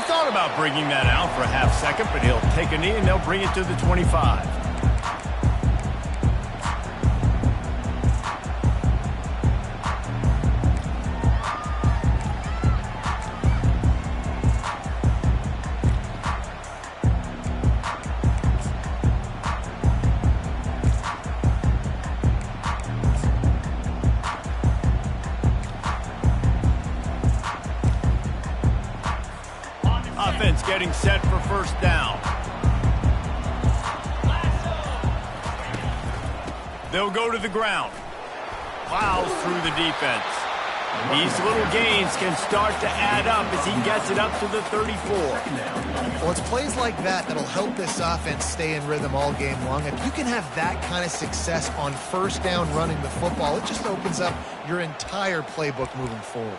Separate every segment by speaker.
Speaker 1: He thought about bringing that out for a half second, but he'll take a knee and they'll bring it to the 25. Offense getting set for first down. They'll go to the ground. Plows through the defense. These little gains can start to add up as he gets it up to the 34.
Speaker 2: Well, it's plays like that that'll help this offense stay in rhythm all game long. If you can have that kind of success on first down running the football, it just opens up your entire playbook moving forward.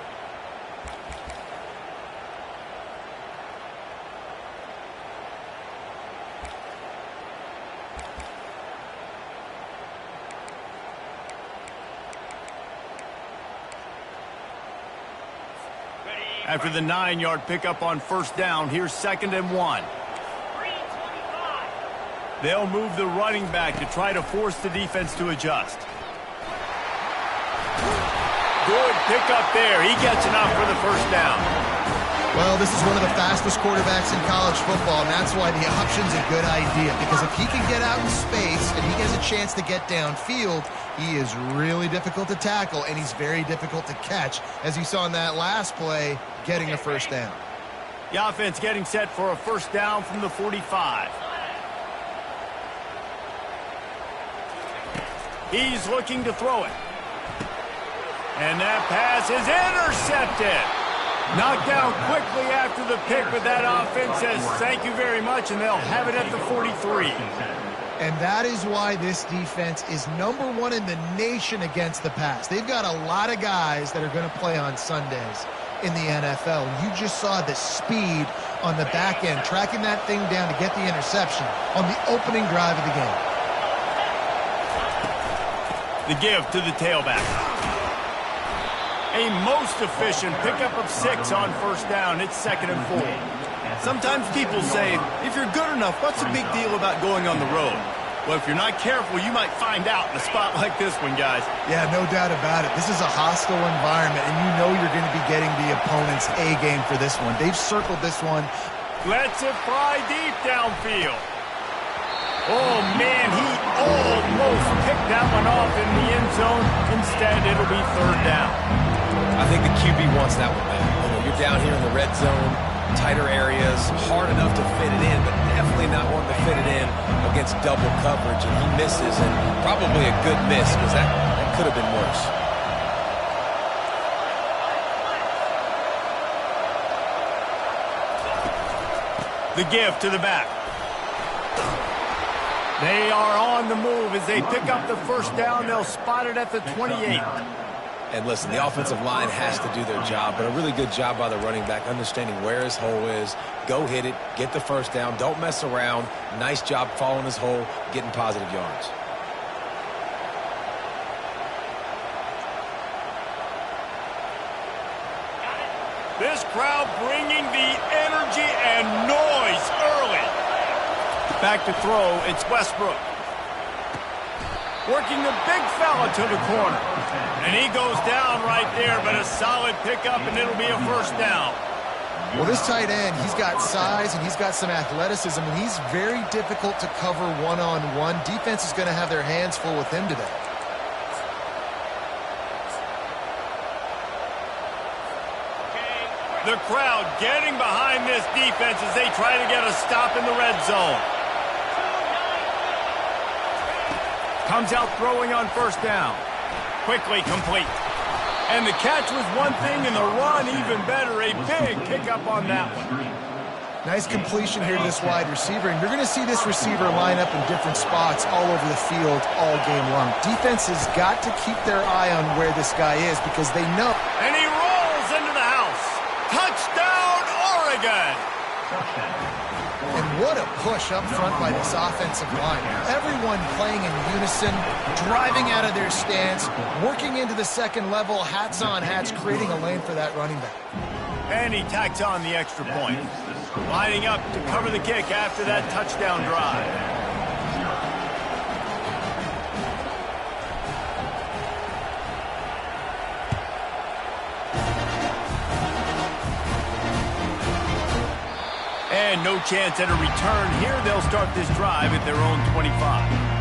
Speaker 1: After the 9-yard pickup on first down, here's 2nd and 1. They'll move the running back to try to force the defense to adjust. Good pickup there. He gets enough for the first down.
Speaker 2: Well, this is one of the fastest quarterbacks in college football, and that's why the option's a good idea, because if he can get out in space and he has a chance to get downfield, he is really difficult to tackle, and he's very difficult to catch, as you saw in that last play, getting a first down.
Speaker 1: The offense getting set for a first down from the 45. He's looking to throw it. And that pass is intercepted. Knocked down quickly after the pick, but that offense says thank you very much, and they'll have it at the 43.
Speaker 2: And that is why this defense is #1 in the nation against the pass. They've got a lot of guys that are going to play on Sundays in the NFL. You just saw the speed on the back end, tracking that thing down to get the interception on the opening drive of the game.
Speaker 1: The give to the tailback. A most efficient pickup of 6 on first down. It's 2nd and 4. Sometimes people say, if you're good enough, what's the big deal about going on the road? Well, if you're not careful, you might find out in a spot like this one, guys.
Speaker 2: Yeah, no doubt about it. This is a hostile environment, and you know you're going to be getting the opponent's A game for this one. They've circled this one.
Speaker 1: Lets it fly deep downfield. Oh, man, he almost picked that one off in the end zone. Instead, it'll be 3rd down.
Speaker 3: I think the QB wants that one back. You know, you're down here in the red zone, tighter areas, hard enough to fit it in, but definitely not wanting to fit it in against double coverage, and he misses, and probably a good miss, because that could have been worse.
Speaker 1: The give to the back. They are on the move as they pick up the first down. They'll spot it at the 28.
Speaker 3: And listen, the offensive line has to do their job, but a really good job by the running back, understanding where his hole is. Go hit it, get the first down, don't mess around. Nice job following his hole, getting positive yards.
Speaker 1: This crowd bringing the energy and noise early. Back to throw, it's Westbrook. Working the big fella to the corner. And he goes down right there, but a solid pickup, and it'll be a first down.
Speaker 2: Well, this tight end, he's got size and he's got some athleticism, and he's very difficult to cover one-on-one. Defense is going to have their hands full with him today.
Speaker 1: The crowd getting behind this defense as they try to get a stop in the red zone. Comes out throwing on first down. Quickly complete. And the catch was one thing, and the run even better. A big pickup on that one.
Speaker 2: Nice completion here to this wide receiver, and you're going to see this receiver line up in different spots all over the field all game long. Defense has got to keep their eye on where this guy is because they know.
Speaker 1: And he rolls into the house. Touchdown, Oregon!
Speaker 2: And what a push up front by this offensive line. Everyone playing in unison, driving out of their stance, working into the second level, hats on hats, creating a lane for that running back.
Speaker 1: And he tacks on the extra point. Lining up to cover the kick after that touchdown drive. And no chance at a return here. They'll start this drive at their own 25.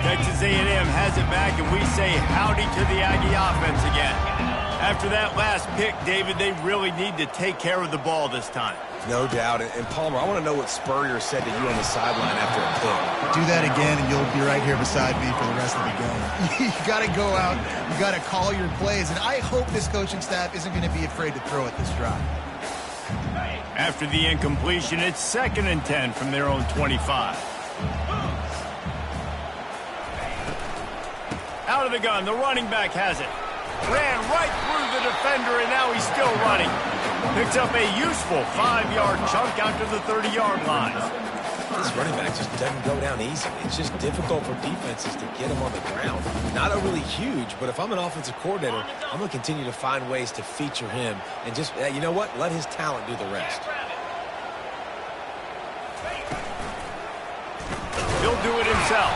Speaker 1: Texas A&M has it back, and we say howdy to the Aggie offense again. After that last pick, David, they really need to take care of the ball this time.
Speaker 3: No doubt. And Palmer, I want to know what Spurrier said to you on the sideline after a pick.
Speaker 2: Do that again, and you'll be right here beside me for the rest of the game. You got to go out. You got to call your plays, and I hope this coaching staff isn't going to be afraid to throw at this drive.
Speaker 1: After the incompletion, it's 2nd and 10 from their own 25. Out of the gun, the running back has it. Ran right through the defender, and now he's still running. Picks up a useful 5-yard chunk out to the 30-yard line.
Speaker 3: This running back just doesn't go down easy. It's just difficult for defenses to get him on the ground. Not overly huge, but if I'm an offensive coordinator, I'm going to continue to find ways to feature him and just, you know what, let his talent do the rest.
Speaker 1: He'll do it himself.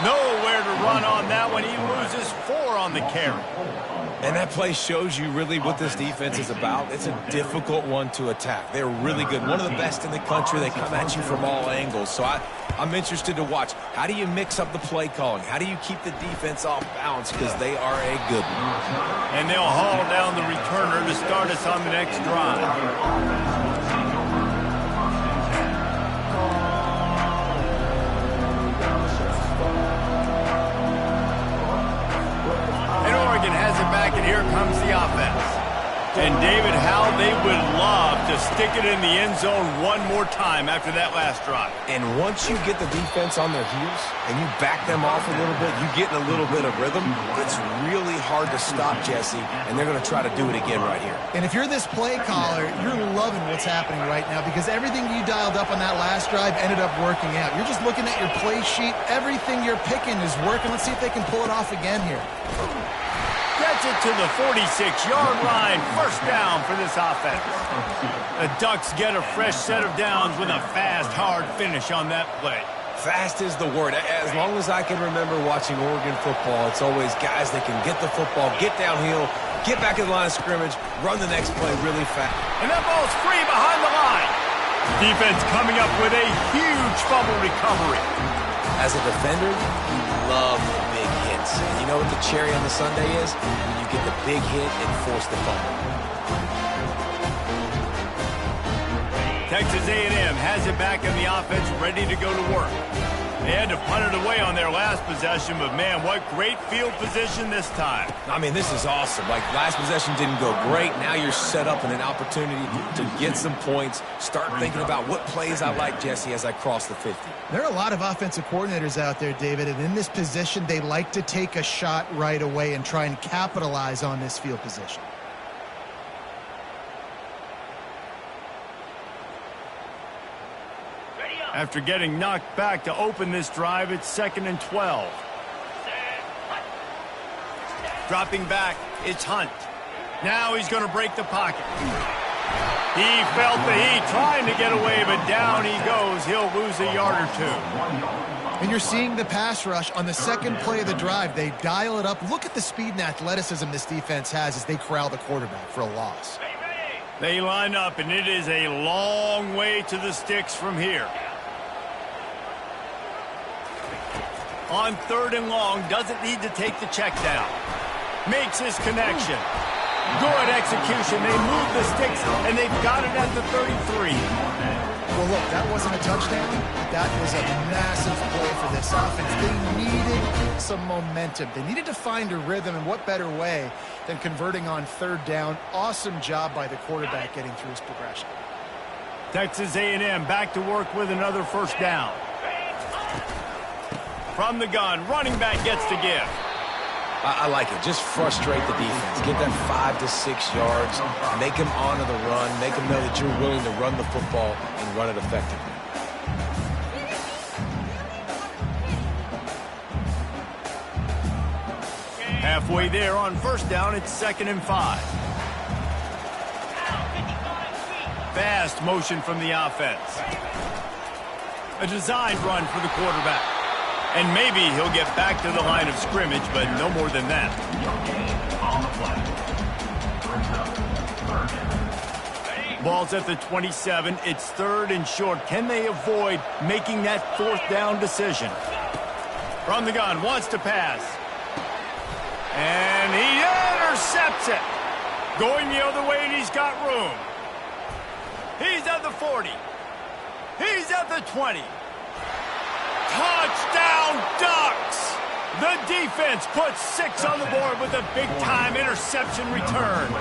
Speaker 1: Nowhere to run on that one. He loses 4 on the carry.
Speaker 3: And that play shows you really what this defense is about. It's a difficult one to attack. They're really good. One of the best in the country. They come at you from all angles. So I'm interested to watch. How do you mix up the play calling? How do you keep the defense off balance? Because they are a good one.
Speaker 1: And they'll haul down the returner to start us on the next drive. Has it back, and here comes the offense. And David, how they would love to stick it in the end zone one more time after that last drive.
Speaker 3: And once you get the defense on their heels and you back them off a little bit, you get in a little bit of rhythm, it's really hard to stop, Jesse, and they're going to try to do it again right here.
Speaker 2: And if you're this play caller, you're loving what's happening right now because everything you dialed up on that last drive ended up working out. You're just looking at your play sheet. Everything you're picking is working. Let's see if they can pull it off again here.
Speaker 1: Gets it to the 46-yard line. 1st down for this offense. The Ducks get a fresh set of downs with a fast, hard finish on that play.
Speaker 3: Fast is the word. As long as I can remember watching Oregon football, it's always guys that can get the football, get downhill, get back in the line of scrimmage, run the next play really fast.
Speaker 1: And that ball's free behind the line. Defense coming up with a huge fumble recovery.
Speaker 3: As a defender, you love the big hits. And you know what the cherry on the sundae is? When you get the big hit and force the fumble.
Speaker 1: Texas A&M has it back in the offense, ready to go to work. They had to punt it away on their last possession, but man, what great field position this time.
Speaker 3: I mean, this is awesome. Like, last possession didn't go great. Now you're set up in an opportunity to get some points. Start thinking about what plays I like, Jesse, as I cross the 50.
Speaker 2: There are a lot of offensive coordinators out there, David, and in this position, they like to take a shot right away and try and capitalize on this field position.
Speaker 1: After getting knocked back to open this drive, it's 2nd and 12. Dropping back, it's Hunt. Now he's going to break the pocket. He felt the heat, trying to get away, but down he goes. He'll lose a yard or 2.
Speaker 2: And you're seeing the pass rush on the 2nd play of the drive. They dial it up. Look at the speed and athleticism this defense has as they corral the quarterback for a loss.
Speaker 1: They line up, and it is a long way to the sticks from here. On 3rd and long, doesn't need to take the check down. Makes his connection. Good execution. They move the sticks, and they've got it at the 33.
Speaker 2: Well, look, that wasn't a touchdown. That was a massive play for this offense. They needed some momentum. They needed to find a rhythm, and what better way than converting on 3rd down. Awesome job by the quarterback getting through his progression.
Speaker 1: Texas A&M back to work with another 1st down. From the gun, running back gets to give.
Speaker 3: I like it. Just frustrate the defense. Get that 5 to 6 yards. Make them honor the run. Make them know that you're willing to run the football and run it effectively.
Speaker 1: Halfway there on first down, it's 2nd and 5. Fast motion from the offense. A designed run for the quarterback. And maybe he'll get back to the line of scrimmage, but no more than that. Ball's at the 27. It's 3rd and short. Can they avoid making that 4th down decision? From the gun, wants to pass. And he intercepts it. Going the other way, and he's got room. He's at the 40. He's at the 20. Touchdown, Ducks! The defense puts 6 on the board with a big-time interception return.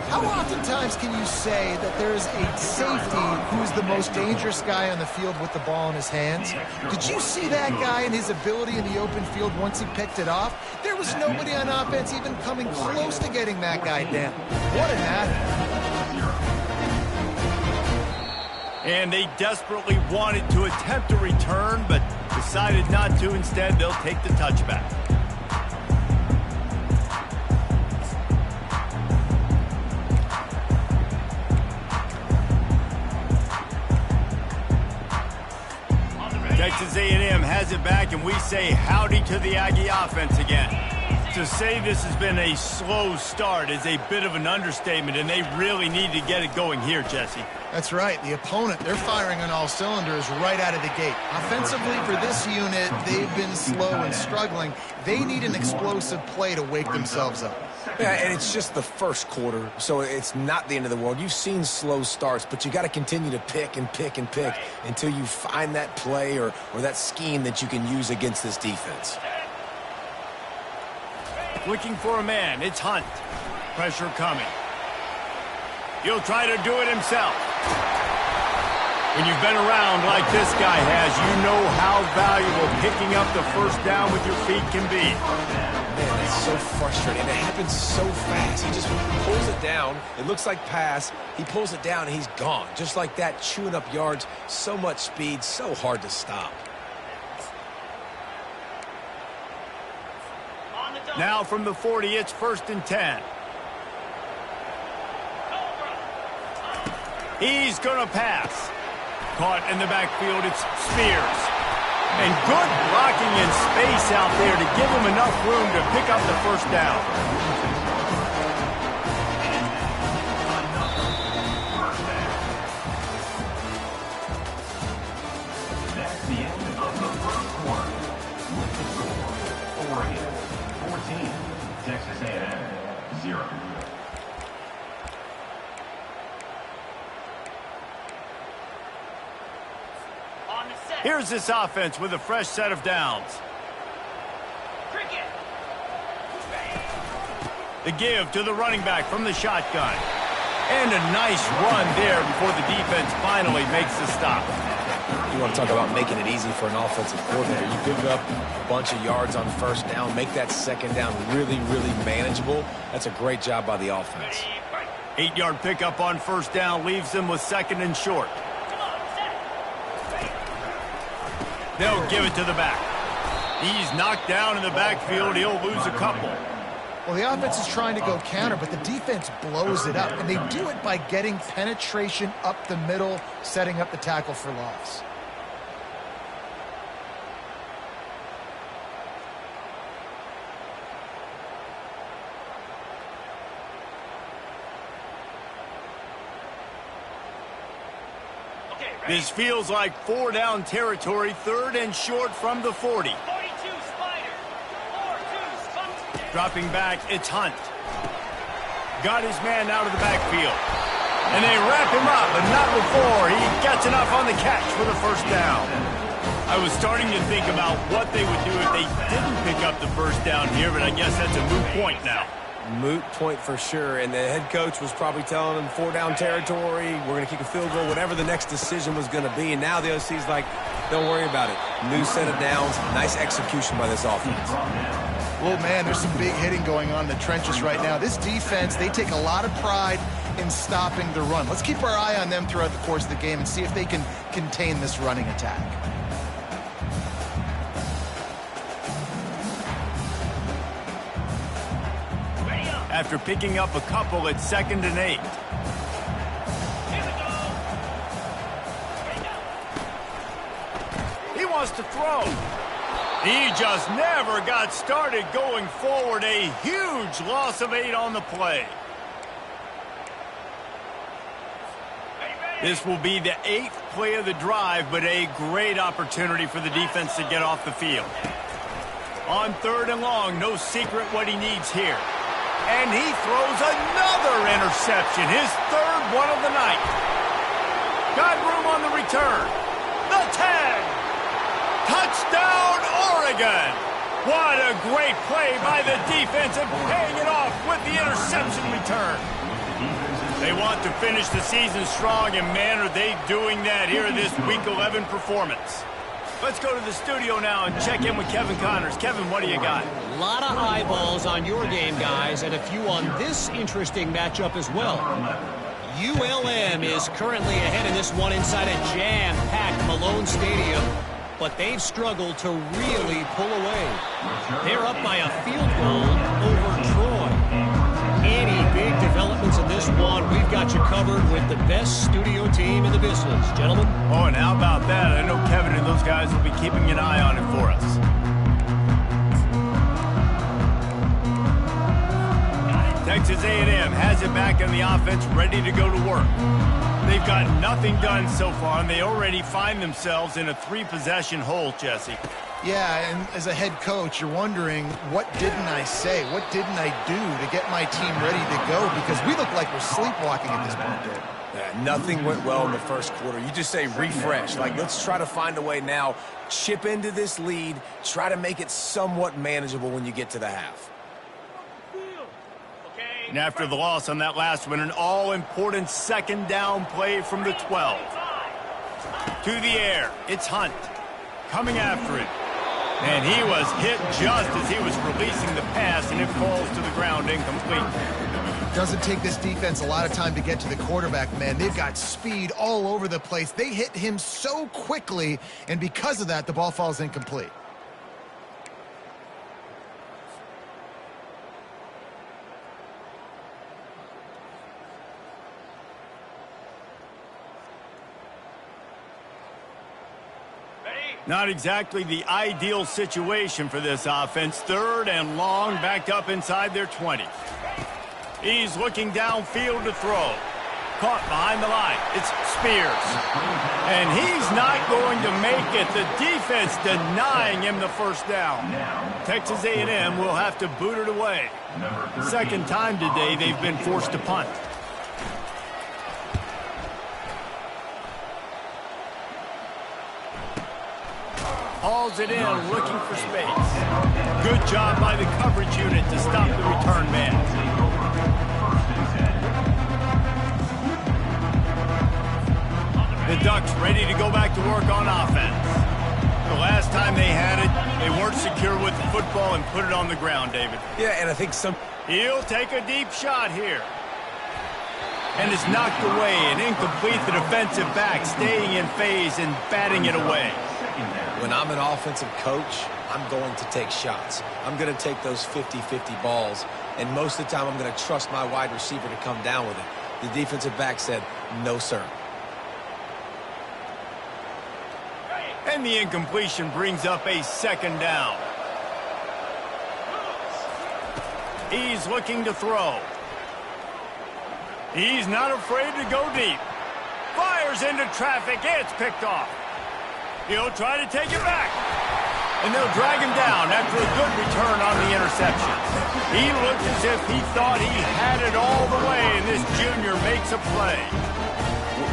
Speaker 2: How oftentimes can you say that there's a safety who's the most dangerous guy on the field with the ball in his hands? Did you see that guy and his ability in the open field once he picked it off? There was nobody on offense even coming close to getting that guy down. What an athlete.
Speaker 1: And they desperately wanted to attempt a return, but decided not to. Instead, they'll take the touchback. Texas A&M has it back, and we say howdy to the Aggie offense again. To say this has been a slow start is a bit of an understatement, and they really need to get it going here, Jesse.
Speaker 2: That's right. The opponent, they're firing on all cylinders right out of the gate. Offensively, for this unit, they've been slow and struggling. They need an explosive play to wake themselves up.
Speaker 3: Yeah, and it's just the first quarter, so it's not the end of the world. You've seen slow starts, but you got to continue to pick and pick and pick until you find that play or that scheme that you can use against this defense.
Speaker 1: Looking for a man. It's Hunt. Pressure coming. He'll try to do it himself. When you've been around like this guy has, you know how valuable picking up the first down with your feet can be.
Speaker 3: Man, that's so frustrating. And it happens so fast. He just pulls it down. It looks like pass. He pulls it down, and he's gone. Just like that, chewing up yards. So much speed, so hard to stop.
Speaker 1: Now from the 40, it's 1st and 10. He's going to pass. Caught in the backfield, it's Spears. And good blocking in space out there to give him enough room to pick up the first down.
Speaker 4: That's the end of the first quarter. With the score, Oregon 14, Texas A&M 0.
Speaker 1: Here's this offense with a fresh set of downs. The give to the running back from the shotgun. And a nice run there before the defense finally makes the stop.
Speaker 3: You want to talk about making it easy for an offensive coordinator. You pick up a bunch of yards on first down, make that second down really, really manageable. That's a great job by the offense.
Speaker 1: 8-yard pickup on first down leaves them with 2nd and short. They'll give it to the back. He's knocked down in the backfield. He'll lose a couple.
Speaker 2: Well, the offense is trying to go counter, but the defense blows it up, and they do it by getting penetration up the middle, setting up the tackle for loss.
Speaker 1: This feels like 4-down territory, 3rd and short from the 40. Dropping back, it's Hunt. Got his man out of the backfield. And they wrap him up, but not before he gets enough on the catch for the first down. I was starting to think about what they would do if they didn't pick up the first down here, but I guess that's a moot point now.
Speaker 3: Moot point for sure, and the head coach was probably telling them 4-down territory, we're going to kick a field goal, whatever the next decision was going to be, and now the OC's like, don't worry about it. New set of downs, nice execution by this offense.
Speaker 2: Well, man, there's some big hitting going on in the trenches right now. This defense, they take a lot of pride in stopping the run. Let's keep our eye on them throughout the course of the game and see if they can contain this running attack.
Speaker 1: after picking up a couple at 2nd and 8. He wants to throw. He just never got started going forward. A huge loss of 8 on the play. This will be the 8th play of the drive, but a great opportunity for the defense to get off the field. On 3rd and long, no secret what he needs here. And he throws another interception, his 3rd one of the night. Got room on the return. The 10. Touchdown, Oregon! What a great play by the defense and paying it off with the interception return. They want to finish the season strong, and man, are they doing that here in this Week 11 performance. Let's go to the studio now and check in with Kevin Connors. Kevin, what do you got?
Speaker 5: A lot of eyeballs on your game, guys, and a few on this interesting matchup as well. ULM is currently ahead in this one inside a jam-packed Malone Stadium, but they've struggled to really pull away. They're up by a field goal over Troy. Any big developments in this one, we've got you covered with the best studio team in the business, gentlemen.
Speaker 1: Oh, and how about that? I know Kevin and those guys will be keeping an eye on it for us. Texas A&M has it back on the offense, ready to go to work. They've got nothing done so far, and they already find themselves in a 3-possession hole, Jesse.
Speaker 2: Yeah, and as a head coach, you're wondering, what didn't I say? What didn't I do to get my team ready to go? Because we look like we're sleepwalking at this point, Dave.
Speaker 3: Yeah, nothing went well in the first quarter. You just say refresh. Like, let's try to find a way now, chip into this lead, try to make it somewhat manageable when you get to the half.
Speaker 1: And after the loss on that last one, an all-important 2nd down play from the 12. To the air, it's Hunt. Coming after it. And he was hit just as he was releasing the pass, and it falls to the ground incomplete.
Speaker 2: Doesn't take this defense a lot of time to get to the quarterback, man. They've got speed all over the place. They hit him so quickly, and because of that, the ball falls incomplete.
Speaker 1: Not exactly the ideal situation for this offense. 3rd and long, backed up inside their 20. He's looking downfield to throw. Caught behind the line. It's Spears. And he's not going to make it. The defense denying him the 1st down. Texas A&M will have to boot it away. 2nd time today they've been forced to punt. Hauls it in, looking for space. Good job by the coverage unit to stop the return man. The Ducks ready to go back to work on offense. The last time they had it, they weren't secure with the football and put it on the ground, David.
Speaker 3: Yeah, and I think
Speaker 1: He'll take a deep shot here. And it's knocked away and incomplete. The defensive back staying in phase and batting it away.
Speaker 3: when I'm an offensive coach, I'm going to take shots. I'm going to take those 50-50 balls, and most of the time I'm going to trust my wide receiver to come down with it. The defensive back said, no, sir.
Speaker 1: And the incompletion brings up a second down. He's looking to throw. He's not afraid to go deep. Fires into traffic. It's picked off. He'll try to take it back. And they'll drag him down after a good return on the interception. He looked as if he thought he had it all the way, and this junior makes a play.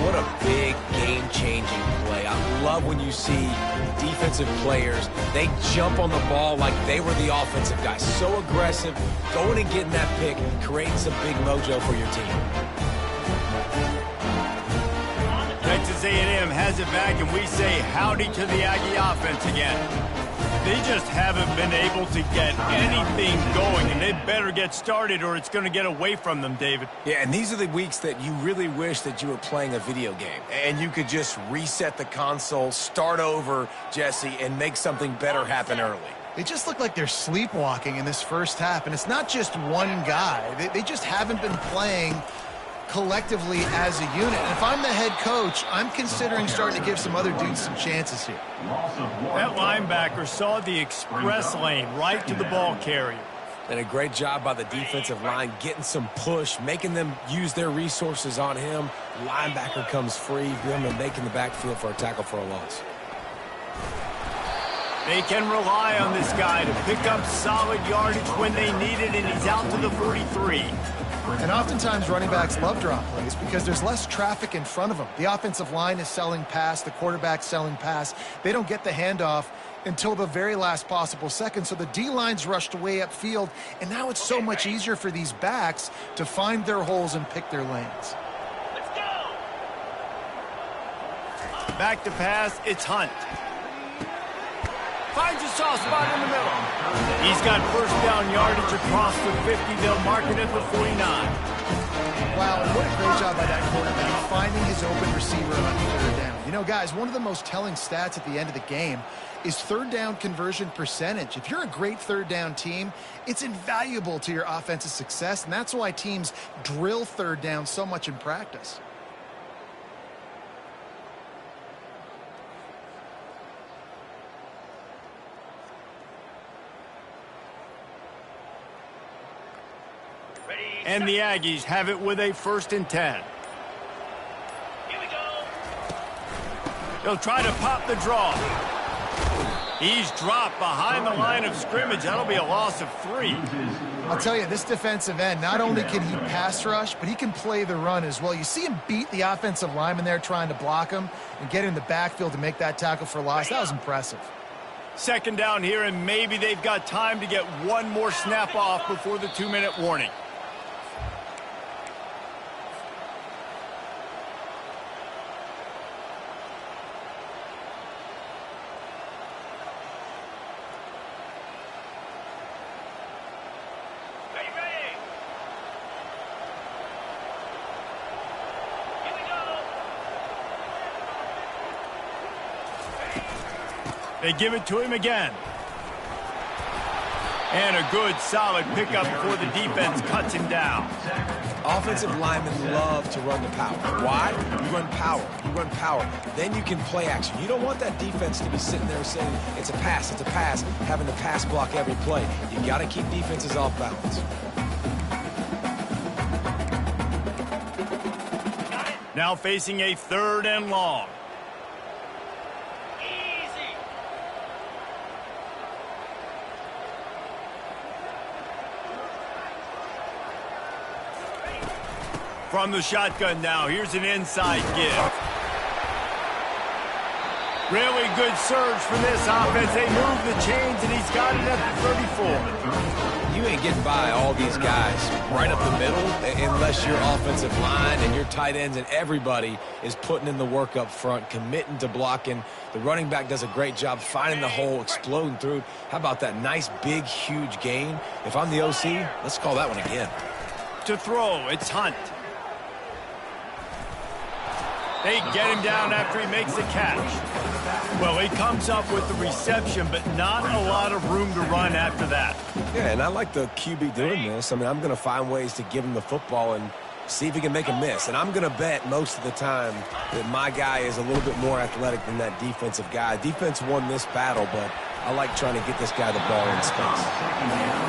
Speaker 3: What a big game-changing play. I love when you see defensive players, they jump on the ball like they were the offensive guys. So aggressive, going and getting that pick, creating some big mojo for your team.
Speaker 1: Texas A&M has it back, and we say howdy to the Aggie offense again. They just haven't been able to get anything going, and they better get started or it's going to get away from them, David.
Speaker 3: Yeah, and these are the weeks that you really wish that you were playing a video game and you could just reset the console, start over, Jesse, and make something better happen early.
Speaker 2: They just look like they're sleepwalking in this first half, and it's not just one guy. They just haven't been playing collectively as a unit. And if I'm the head coach, I'm considering starting to give some other dudes some chances here.
Speaker 1: That linebacker saw the express lane right to the ball carrier.
Speaker 3: And a great job by the defensive line getting some push, making them use their resources on him. Linebacker comes free, them and making the backfield for a tackle for a loss.
Speaker 1: They can rely on this guy to pick up solid yardage when they need it, and he's out to the 43.
Speaker 2: And oftentimes running backs love drop plays because there's less traffic in front of them. The offensive line is selling pass, the quarterback's selling pass. They don't get the handoff until the very last possible second, so the D-line's rushed way upfield, and now it's so much easier for these backs to find their holes and pick their lanes.
Speaker 1: Back to pass, it's Hunt. Finds a soft spot in the middle. He's got first down yardage across the 50. They'll mark it at the 49.
Speaker 2: Wow, and what a great job by that quarterback finding his open receiver on third down. You know, guys, one of the most telling stats at the end of the game is third down conversion percentage. If you're a great third down team, it's invaluable to your offensive success, and that's why teams drill third down so much in practice.
Speaker 1: And the Aggies have it with a 1st and 10.
Speaker 6: Here we go.
Speaker 1: They'll try to pop the draw. He's dropped behind the line of scrimmage. That'll be a loss of 3.
Speaker 2: I'll tell you, this defensive end, not only can he pass rush, but he can play the run as well. You see him beat the offensive lineman there trying to block him and get in the backfield to make that tackle for loss. That was impressive.
Speaker 1: 2nd down here, and maybe they've got time to get one more snap off before the 2-minute warning. They give it to him again. And a good, solid pickup before the defense cuts him down.
Speaker 3: Offensive linemen love to run the power. Why? You run power. You run power. Then you can play action. You don't want that defense to be sitting there saying, it's a pass, having to pass block every play. You got to keep defenses off balance.
Speaker 1: Now facing a 3rd and long. From the shotgun now, here's an inside give. Really good surge for this offense. They move the chains, and he's got it at the 34.
Speaker 3: You ain't getting by all these guys right up the middle unless your offensive line and your tight ends and everybody is putting in the work up front, committing to blocking. The running back does a great job finding the hole, exploding through. How about that nice, big, huge gain? If I'm the OC, let's call that one again.
Speaker 1: To throw, it's Hunt. They get him down after he makes the catch. Well, he comes up with the reception, but not a lot of room to run after that.
Speaker 3: Yeah, and I like the QB doing this. I mean, I'm going to find ways to give him the football and see if he can make a miss. And I'm going to bet most of the time that my guy is a little bit more athletic than that defensive guy. Defense won this battle, but I like trying to get this guy the ball in space.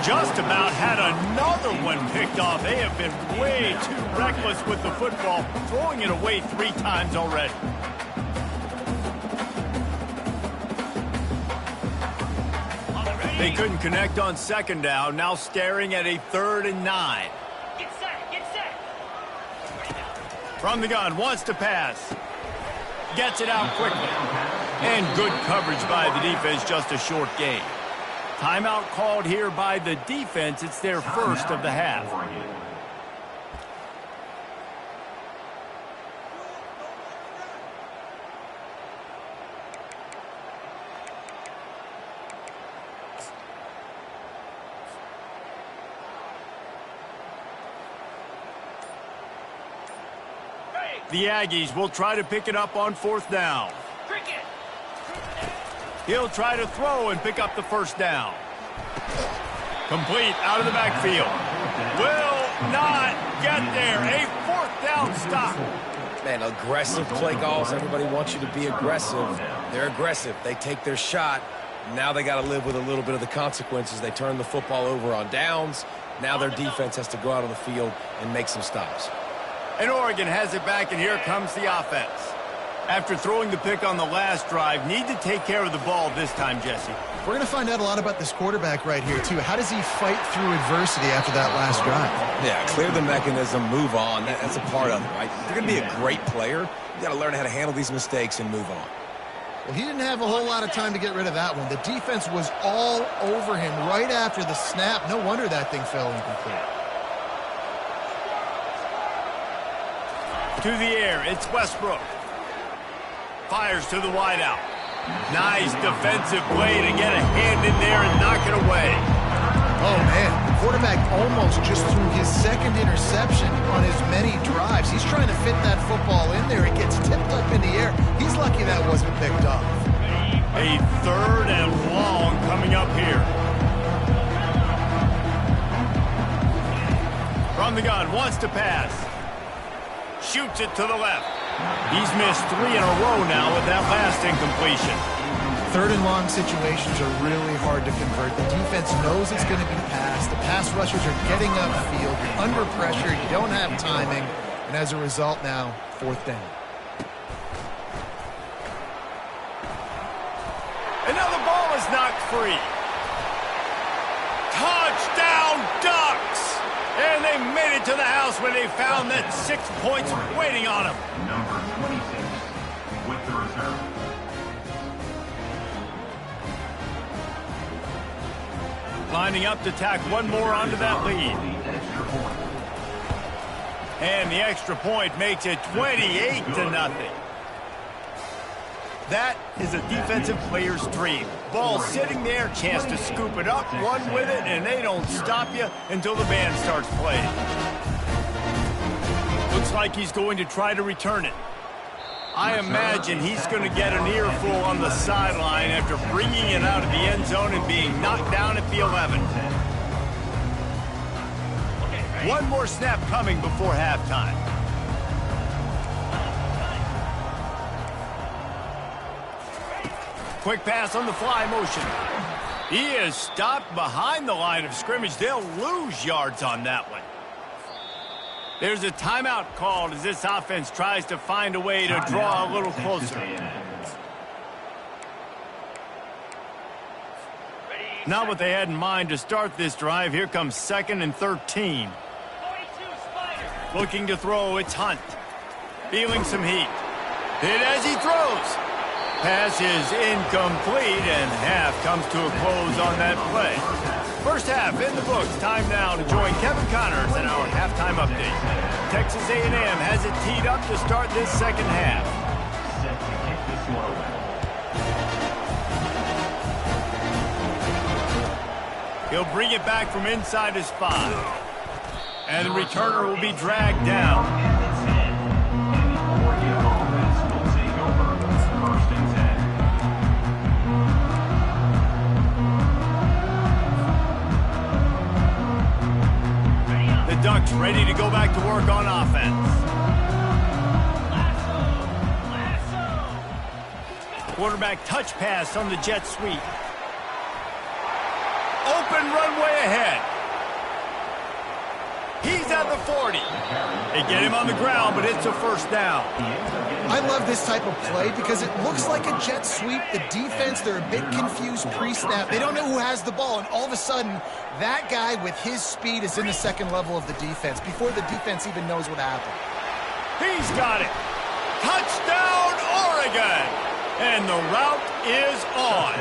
Speaker 1: Just about had another one picked off. They have been way too reckless with the football, throwing it away 3 times already. They couldn't connect on 2nd down, now staring at a 3rd and 9.
Speaker 6: Get set, get set.
Speaker 1: From the gun, wants to pass. Gets it out quickly. And good coverage by the defense, just a short gain. Timeout called here by the defense. It's their first of the half. The Aggies will try to pick it up on 4th down. He'll try to throw and pick up the first down. Complete out of the backfield. Will not get there. A fourth down stop.
Speaker 3: Man, aggressive play calls. Everybody wants you to be aggressive. They're aggressive. They take their shot. Now they got to live with a little bit of the consequences. They turn the football over on downs. Now their defense has to go out on the field and make some stops.
Speaker 1: And Oregon has it back, and here comes the offense. After throwing the pick on the last drive, need to take care of the ball this time, Jesse.
Speaker 2: We're going to find out a lot about this quarterback right here, too. How does he fight through adversity after that last drive?
Speaker 3: Yeah, clear the mechanism, move on. That's a part of it, right? If you're going to be a great player, you got to learn how to handle these mistakes and move on.
Speaker 2: Well, he didn't have a whole lot of time to get rid of that one. The defense was all over him right after the snap. No wonder that thing fell incomplete.
Speaker 1: To the air, it's Westbrook. Fires to the wideout. Nice defensive play to get a hand in there and knock it away.
Speaker 2: Oh, man. The quarterback almost just threw his second interception on as many drives. He's trying to fit that football in there. It gets tipped up in the air. He's lucky that wasn't picked up.
Speaker 1: A third and long coming up here. From the gun, wants to pass. Shoots it to the left. He's missed 3 in a row now with that last incompletion.
Speaker 2: Third and long situations are really hard to convert. The defense knows it's going to be passed. The pass rushers are getting upfield. You're under pressure. You don't have timing. And as a result now, fourth down.
Speaker 1: And now the ball is knocked free. Touchdown Ducks! And they made it to the house when they found that 6 points waiting on them.
Speaker 4: Number 26 with the return.
Speaker 1: Lining up to tack one more onto that lead. And the extra point makes it 28-0. That is a defensive player's dream. Ball sitting there, chance to scoop it up, run with it, and they don't stop you until the band starts playing. Looks like he's going to try to return it. I imagine he's going to get an earful on the sideline after bringing it out of the end zone and being knocked down at the 11. One more snap coming before halftime. Quick pass on the fly motion. He is stopped behind the line of scrimmage. They'll lose yards on that one. There's a timeout called as this offense tries to find a way to draw a little closer. Not what they had in mind to start this drive. Here comes 2nd and 13. Looking to throw, it's Hunt. Feeling some heat. Hit as he throws. Pass is incomplete, and half comes to a close on that play. First half in the books. Time now to join Kevin Connors in our halftime update. Texas A&M has it teed up to start this second half. He'll bring it back from inside his 5. And the returner will be dragged down. Ducks ready to go back to work on offense. Quarterback touch pass on the jet sweep. Open runway ahead. He's at the 40. They get him on the ground, but it's a first down.
Speaker 2: I love this type of play because it looks like a jet sweep. The defense, they're a bit confused pre-snap. They don't know who has the ball, and all of a sudden, that guy with his speed is in the second level of the defense before the defense even knows what happened.
Speaker 1: He's got it. Touchdown, Oregon! And the route is on.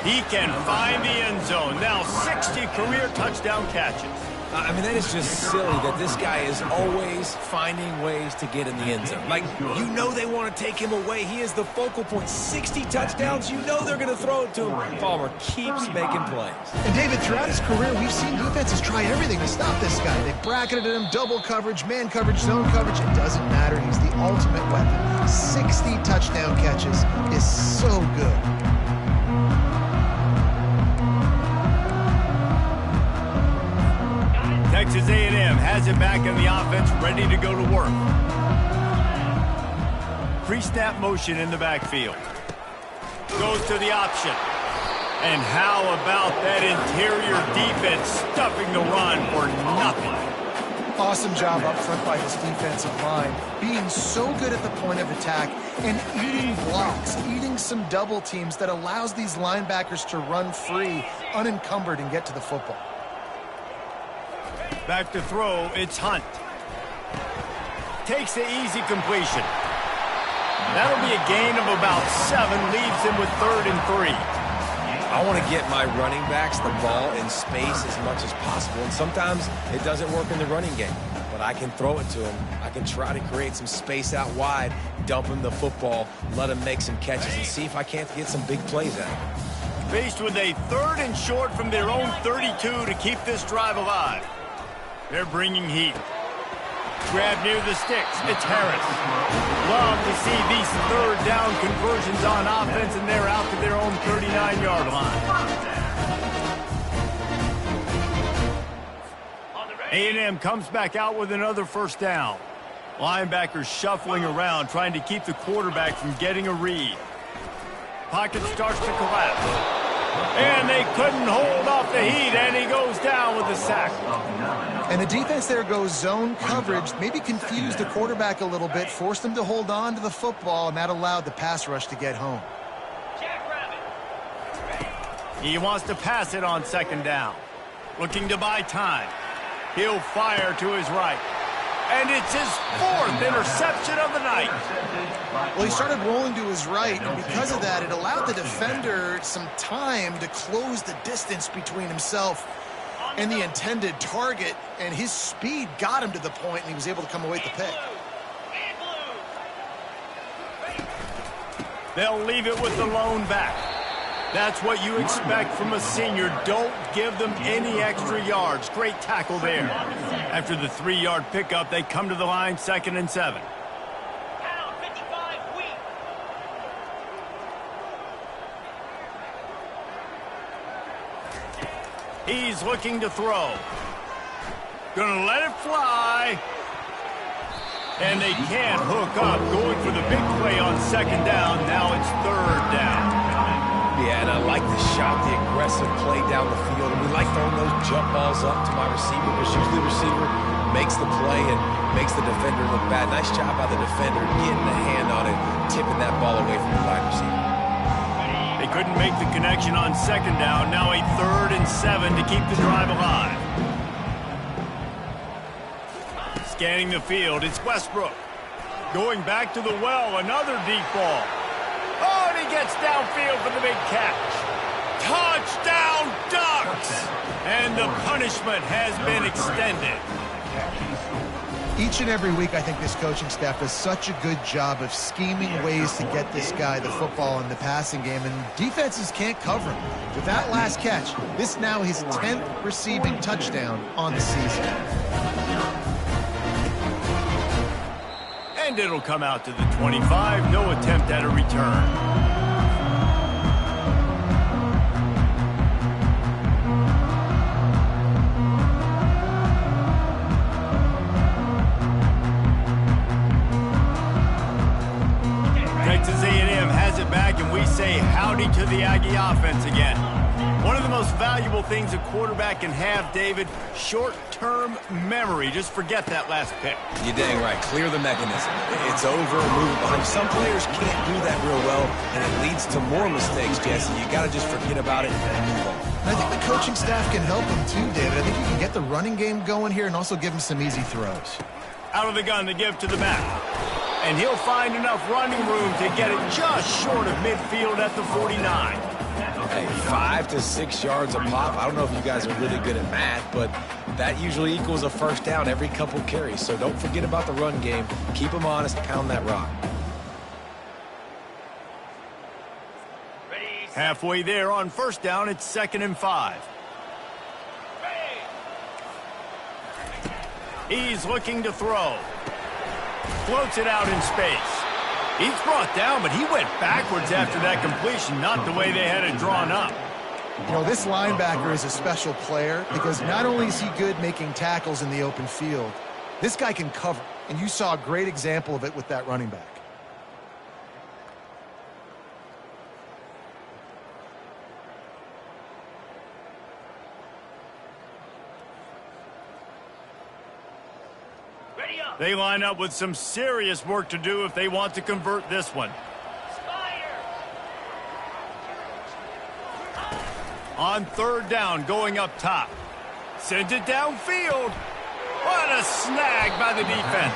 Speaker 1: He can find the end zone. Now 60 career touchdown catches.
Speaker 3: I mean, that is just silly that this guy is always finding ways to get in the end zone. Like, you know they want to take him away. He is the focal point. 60 touchdowns, you know they're going to throw it to him. Palmer keeps making plays.
Speaker 2: And David, throughout his career, we've seen defenses try everything to stop this guy. They've bracketed him, double coverage, man coverage, zone coverage. It doesn't matter. He's the ultimate weapon. 60 touchdown catches is so good.
Speaker 1: Texas A&M has it back in the offense, ready to go to work. Pre-snap motion in the backfield. Goes to the option. And how about that interior defense stuffing the run for nothing?
Speaker 2: Awesome job up front by this defensive line, being so good at the point of attack and eating blocks, eating some double teams that allows these linebackers to run free, unencumbered, and get to the football.
Speaker 1: Back to throw, it's Hunt. Takes the easy completion. That'll be a gain of about 7, leaves him with 3rd and 3.
Speaker 3: I want to get my running backs the ball in space as much as possible, and sometimes it doesn't work in the running game, but I can throw it to him. I can try to create some space out wide, dump him the football, let him make some catches, and see if I can't get some big plays out of him.
Speaker 1: Faced with a 3rd and short from their own 32 to keep this drive alive. They're bringing heat. Grab near the sticks. It's Harris. Love to see these 3rd down conversions on offense, and they're out to their own 39-yard line. A&M comes back out with another 1st down. Linebackers shuffling around, trying to keep the quarterback from getting a read. Pocket starts to collapse. And they couldn't hold off the heat, and he goes down with a sack.
Speaker 2: And the defense there goes zone coverage, maybe confused the quarterback a little bit, forced him to hold on to the football, and that allowed the pass rush to get home.
Speaker 1: He wants to pass it on 2nd down. Looking to buy time. He'll fire to his right. And it's his 4th interception of the night.
Speaker 2: Well, he started rolling to his right, and because of that, it allowed the defender some time to close the distance between himself and the intended target, and his speed got him to the point, and he was able to come away with the pick.
Speaker 1: They'll leave it with the lone back. That's what you expect from a senior. Don't give them any extra yards. Great tackle there. After the 3-yard pickup, they come to the line, 2nd and 7. He's looking to throw. Gonna let it fly. And they can't hook up. Going for the big play on 2nd down. Now it's 3rd down.
Speaker 3: Yeah, and I like the shot, the aggressive play down the field. And we like throwing those jump balls up to my receiver, because usually the receiver makes the play and makes the defender look bad. Nice job by the defender getting the hand on it, tipping that ball away from the wide receiver.
Speaker 1: They couldn't make the connection on 2nd down. Now a 3rd and 7 to keep the drive alive. Scanning the field, it's Westbrook. Going back to the well, another deep ball. Oh, and he gets downfield for the big catch. Touchdown, Ducks! And the punishment has been extended.
Speaker 2: Each and every week, I think this coaching staff does such a good job of scheming ways to get this guy the football in the passing game, and defenses can't cover him. With that last catch, this now his 10th receiving touchdown on the season.
Speaker 1: And it'll come out to the 25. No attempt at a return. Texas A&M has it back, and we say howdy to the Aggie offense again. One of the most valuable things a quarterback can have, David, short-term memory. Just forget that last pick.
Speaker 3: You're dang right. Clear the mechanism. It's over, move it behind. Some players can't do that real well, and it leads to more mistakes, Jesse. You got to just forget about it and move on.
Speaker 2: And I think the coaching staff can help him too, David. I think you can get the running game going here and also give him some easy throws.
Speaker 1: Out of the gun to give to the back. And he'll find enough running room to get it just short of midfield at the 49.
Speaker 3: Hey, 5 to 6 yards a pop. I don't know if you guys are really good at math, but that usually equals a first down every couple carries. So don't forget about the run game. Keep them honest, pound that rock.
Speaker 1: Halfway there on first down, it's 2nd and 5. He's looking to throw. Floats it out in space. He's brought down, but he went backwards after that completion, not the way they had it drawn up.
Speaker 2: You know, this linebacker is a special player because not only is he good making tackles in the open field, this guy can cover. And you saw a great example of it with that running back.
Speaker 1: They line up with some serious work to do if they want to convert this one. On 3rd down, going up top. Sends it downfield. What a snag by the defense.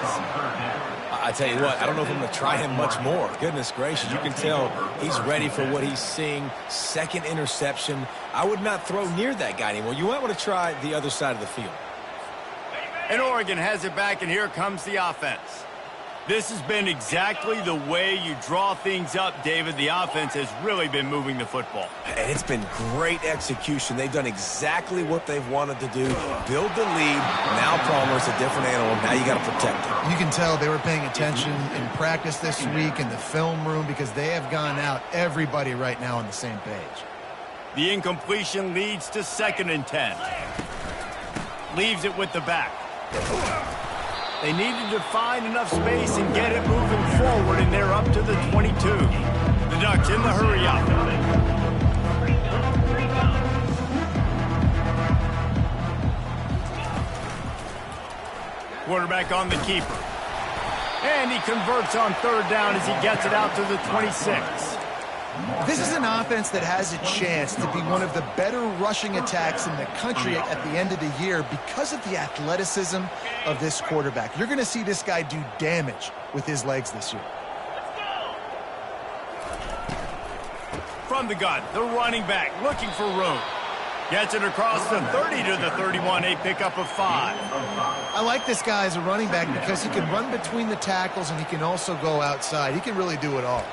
Speaker 3: I tell you what, I don't know if I'm going to try him much more. Goodness gracious, you can tell he's ready for what he's seeing. 2nd interception. I would not throw near that guy anymore. You might want to try the other side of the field.
Speaker 1: And Oregon has it back, and here comes the offense. This has been exactly the way you draw things up, David. The offense has really been moving the football.
Speaker 3: And it's been great execution. They've done exactly what they've wanted to do. Build the lead. Now Palmer's a different animal. Now you got to protect him.
Speaker 2: You can tell they were paying attention in practice this week in the film room because they have gone out everybody right now on the same page.
Speaker 1: The incompletion leads to 2nd and 10. Leaves it with the back. They needed to find enough space and get it moving forward, and they're up to the 22. The Ducks in the hurry up. Quarterback on the keeper. And he converts on 3rd down as he gets it out to the 26.
Speaker 2: This is an offense that has a chance to be one of the better rushing attacks in the country at the end of the year because of the athleticism of this quarterback. You're going to see this guy do damage with his legs this year.
Speaker 1: From the gun, the running back looking for room. Gets it across the 30 to the 31, a pickup of 5.
Speaker 2: I like this guy as a running back because he can run between the tackles and he can also go outside. He can really do it all.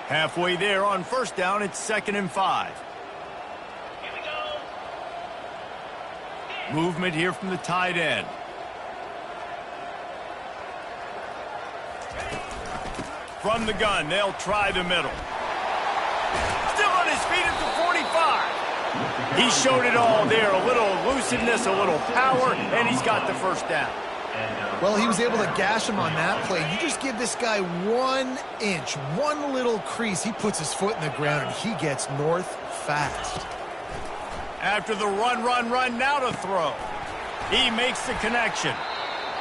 Speaker 1: Halfway there on first down, it's 2nd and 5.
Speaker 6: Here we go.
Speaker 1: Movement here from the tight end. From the gun, they'll try the middle. Still on his feet at the 45. He showed it all there, a little elusiveness, a little power, and he's got the first down.
Speaker 2: Well, he was able to gash him on that play. You just give this guy 1 inch, one little crease. He puts his foot in the ground, and he gets north fast.
Speaker 1: After the run, now to throw. He makes the connection.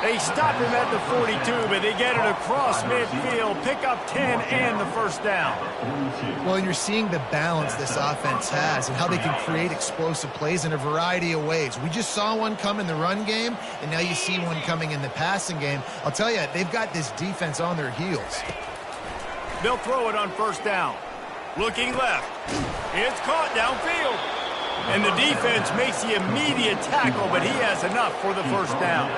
Speaker 1: They stop him at the 42, but they get it across midfield, pick up 10 and the first down.
Speaker 2: Well, and you're seeing the balance this offense has and how they can create explosive plays in a variety of ways. We just saw one come in the run game, and now you see one coming in the passing game. I'll tell you, they've got this defense on their heels.
Speaker 1: They'll throw it on first down. Looking left. It's caught downfield. And the defense makes the immediate tackle, but he has enough for the first down.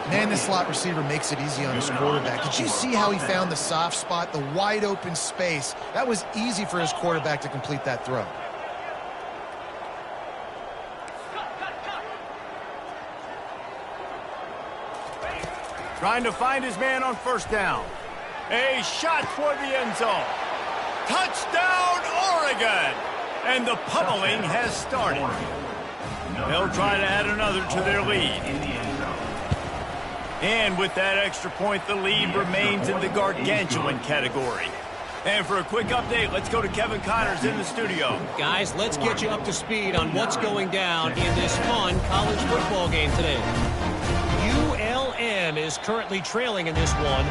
Speaker 2: Man, the slot receiver makes it easy on his quarterback. Did you see how he found the soft spot, the wide open space? That was easy for his quarterback to complete that throw.
Speaker 1: Trying to find his man on first down. A shot toward the end zone. Touchdown, Oregon! And the pummeling has started. They'll try to add another to their lead. And with that extra point, the lead remains in the gargantuan category. And for a quick update, let's go to Kevin Connors in the studio.
Speaker 5: Guys, let's get you up to speed on what's going down in this fun college football game today. ULM is currently trailing in this one,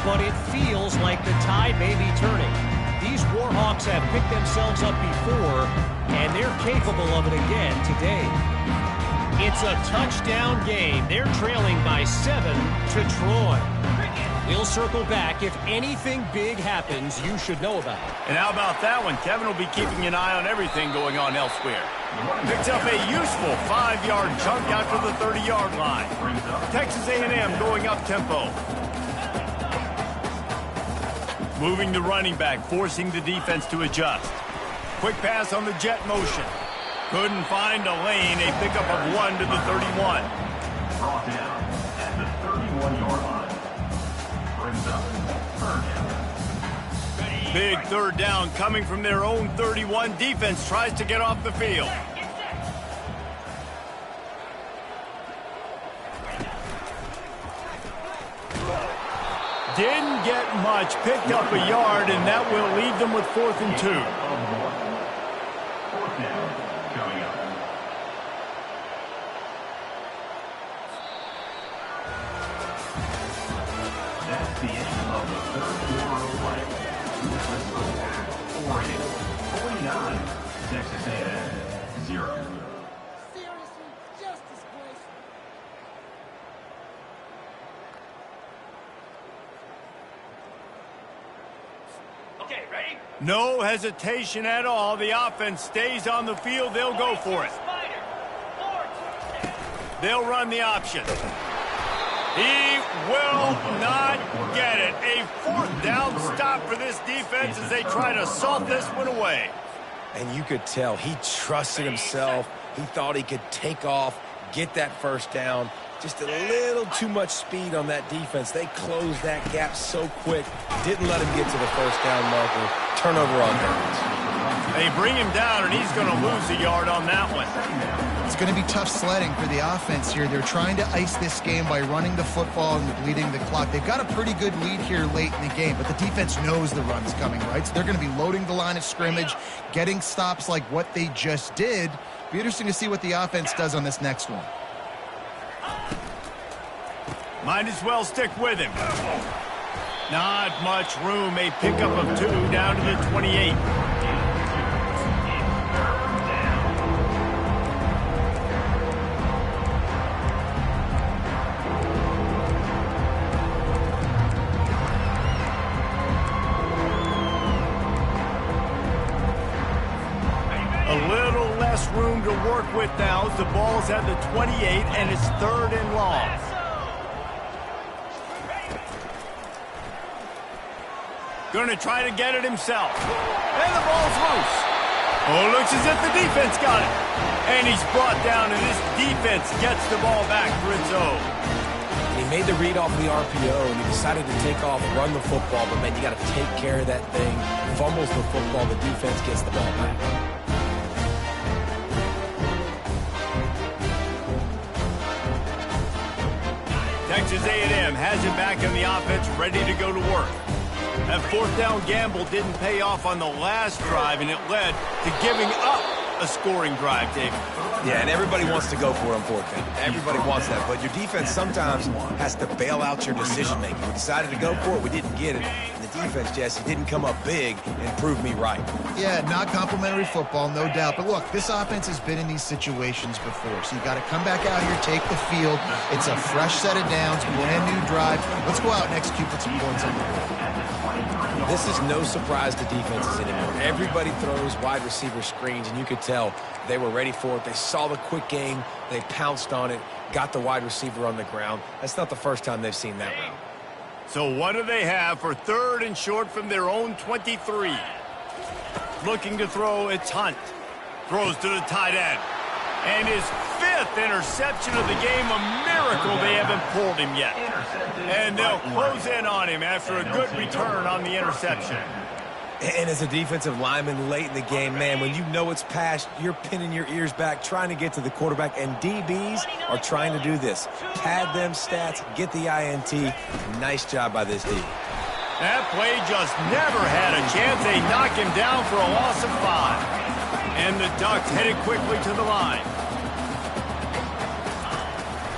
Speaker 5: but it feels like the tide may be turning. These Warhawks have picked themselves up before, and they're capable of it again today. It's a touchdown game. They're trailing by 7 to Troy. We'll circle back if anything big happens you should know about.
Speaker 1: And how about that one? Kevin will be keeping an eye on everything going on elsewhere. Picks up a useful 5-yard chunk out to the 30-yard line. Texas A&M going up tempo. Moving the running back, forcing the defense to adjust. Quick pass on the jet motion. Couldn't find a lane. A pickup of 1 to the 31.
Speaker 4: Brought down at the 31-yard line. Brings up third down.
Speaker 1: Big third down coming from their own 31. Defense tries to get off the field. Didn't get much, picked up a yard, and that will leave them with 4th and 2.
Speaker 4: 4th down coming up. That's the end of the third quarter of play. Oregon 49, Texas A&M 0.
Speaker 6: Okay, ready?
Speaker 1: No hesitation at all. The offense stays on the field. They'll go for it.
Speaker 6: Spider. 4.
Speaker 1: They'll run the option. He will not get it. A 4th down stop for this defense as they try to salt this one away.
Speaker 3: And you could tell he trusted himself. He thought he could take off, get that first down. Just a little too much speed on that defense. They closed that gap so quick. Didn't let him get to the first down marker. Turnover on downs.
Speaker 1: They bring him down, and he's going to lose a yard on that one.
Speaker 2: It's going to be tough sledding for the offense here. They're trying to ice this game by running the football and bleeding the clock. They've got a pretty good lead here late in the game, but the defense knows the run's coming, right? So they're going to be loading the line of scrimmage, getting stops like what they just did. Be interesting to see what the offense does on this next one.
Speaker 1: Might as well stick with him. Not much room. A pickup of 2 down to the 28. A little less room to work with now as the ball's at the 28 and it's 3rd and long. Going to try to get it himself. And the ball's loose. Oh, looks as if the defense got it. And he's brought down, and this defense gets the ball back for its own.
Speaker 3: He made the read off the RPO, and he decided to take off, run the football. But, man, you got to take care of that thing. Fumbles the football. The defense gets the ball back.
Speaker 1: Texas A&M has it back in the offense, ready to go to work. That 4th down gamble didn't pay off on the last drive, and it led to giving up a scoring drive, David.
Speaker 3: Yeah, and everybody wants to go for it, unfortunately. Everybody wants that, but your defense sometimes has to bail out your decision-making. We decided to go for it, we didn't get it. And the defense, Jesse, didn't come up big and prove me right.
Speaker 2: Yeah, not complimentary football, no doubt. But look, this offense has been in these situations before. So you got to come back out here, take the field. It's a fresh set of downs, brand new drive. Let's go out and execute with some points on the board.
Speaker 3: This is no surprise to defenses anymore. Everybody throws wide receiver screens, and you could tell they were ready for it. They saw the quick game. They pounced on it, got the wide receiver on the ground. That's not the first time they've seen that route.
Speaker 1: So what do they have for 3rd and short from their own 23? Looking to throw, it's Hunt. Throws to the tight end. And his 5th interception of the game, a miracle they haven't pulled him yet. And they'll close in on him after a good return on the interception.
Speaker 3: And as a defensive lineman late in the game, man, when you know it's past, you're pinning your ears back, trying to get to the quarterback, and DBs are trying to do this. Pad them stats, get the INT. Nice job by this D.
Speaker 1: That play just never had a chance. They knock him down for a loss of 5. And the Ducks headed quickly to the line.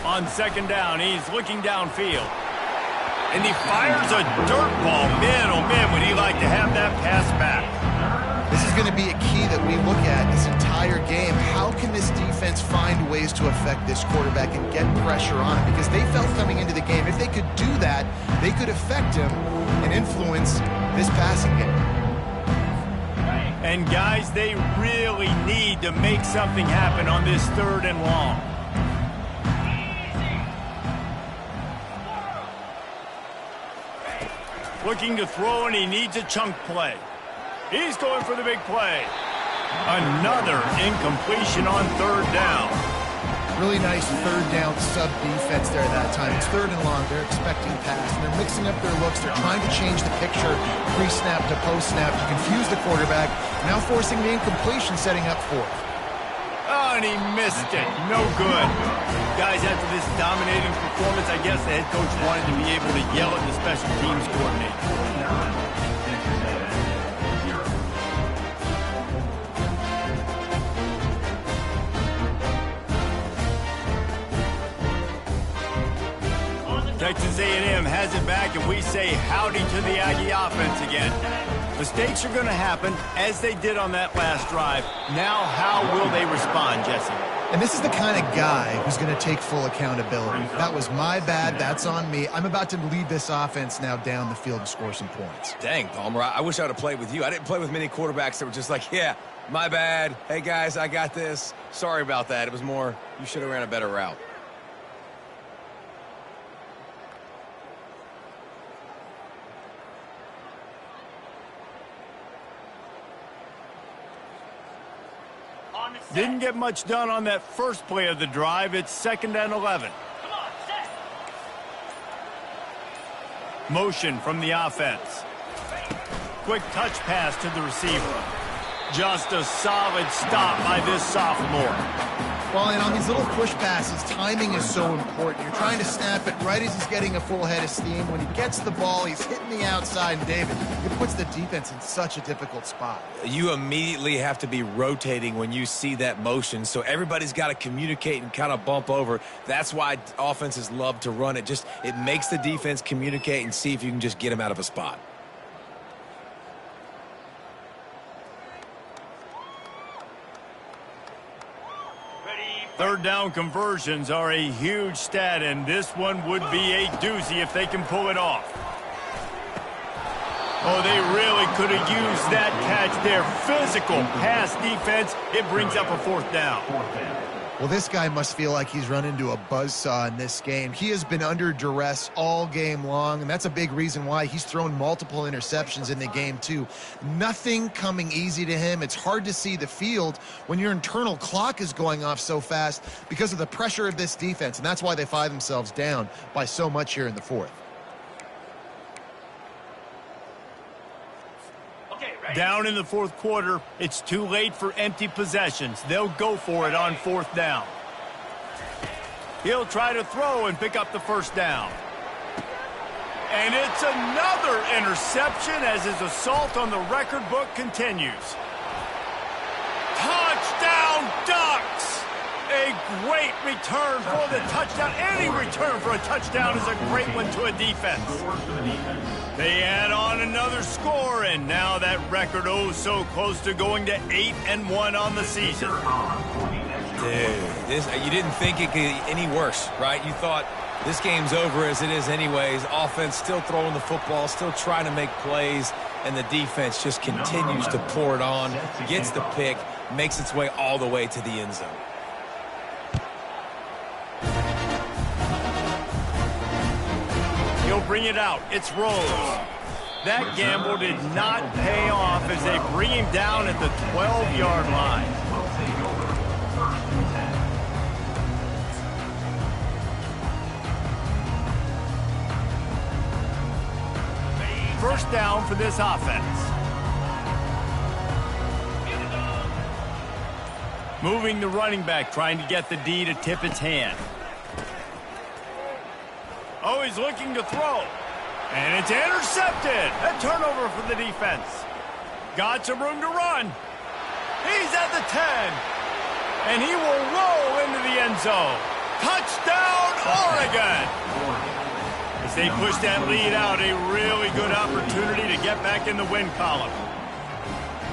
Speaker 1: On 2nd down, he's looking downfield. And he fires a dirt ball. Man, oh man, would he like to have that pass back.
Speaker 2: This is is going to be a key that we look at this entire game. How can this defense find ways to affect this quarterback and get pressure on him? Because they felt coming into the game, if they could do that, they could affect him and influence this passing game.
Speaker 1: And guys, they really need to make something happen on this 3rd and long. Looking to throw, and he needs a chunk play. He's going for the big play. Another incompletion on 3rd down.
Speaker 2: Really nice 3rd down sub defense there that time. It's 3rd and long. They're expecting pass, and they're mixing up their looks. They're trying to change the picture pre-snap to post-snap to confuse the quarterback. Now forcing the incompletion, setting up 4th.
Speaker 1: Oh, and he missed it. No good. Guys, after this dominating performance, I guess the head coach wanted to be able to yell at the special teams coordinator. Texas A&M has it back, and we say howdy to the Aggie offense again. Mistakes are going to happen, as they did on that last drive. Now, how will they respond, Jesse?
Speaker 2: And this is the kind of guy who's going to take full accountability. That was my bad. That's on me. I'm about to lead this offense now down the field and score some points.
Speaker 3: Dang, Palmer, I wish I would have played with you. I didn't play with many quarterbacks that were just like, yeah, my bad. Hey, guys, I got this. Sorry about that. It was more, you should have ran a better route.
Speaker 1: Didn't get much done on that first play of the drive. It's 2nd and 11.
Speaker 6: Come on, set.
Speaker 1: Motion from the offense. Quick touch pass to the receiver. Just a solid stop by this sophomore.
Speaker 2: Well, and on these little push passes, timing is so important. You're trying to snap it right as he's getting a full head of steam. When he gets the ball, he's hitting the outside. And, David, it puts the defense in such a difficult spot.
Speaker 3: You immediately have to be rotating when you see that motion, so everybody's got to communicate and kind of bump over. That's why offenses love to run it. It makes the defense communicate and see if you can just get them out of a spot.
Speaker 1: Third down conversions are a huge stat, and this one would be a doozy if they can pull it off. Oh, they really could have used that catch there. Physical pass defense. It brings up a 4th down.
Speaker 2: Well, this guy must feel like he's run into a buzzsaw in this game. He has been under duress all game long, and that's a big reason why he's thrown multiple interceptions in the game, too. Nothing coming easy to him. It's hard to see the field when your internal clock is going off so fast because of the pressure of this defense, and that's why they find themselves down by so much here in the 4th.
Speaker 1: Down in the 4th quarter, it's too late for empty possessions. They'll go for it on 4th down. He'll try to throw and pick up the 1st down. And it's another interception as his assault on the record book continues. Touchdown, Ducks! A great return for the touchdown. Any return for a touchdown is a great one to a defense. They add on another score, and now that record so close to going to 8-1 on the season.
Speaker 3: Dude, you didn't think it could get any worse, right? You thought this game's over as it is anyways. Offense still throwing the football, still trying to make plays, and the defense just continues to pour it on, gets the pick, makes its way all the way to the end zone.
Speaker 1: He'll bring it out. It's Rose. That gamble did not pay off as they bring him down at the 12-yard line. First down for this offense. Moving the running back, trying to get the D to tip its hand. Oh, he's looking to throw. And it's intercepted. A turnover for the defense. Got some room to run. He's at the 10. And he will roll into the end zone. Touchdown, Oregon. As they push that lead out, a really good opportunity to get back in the win column.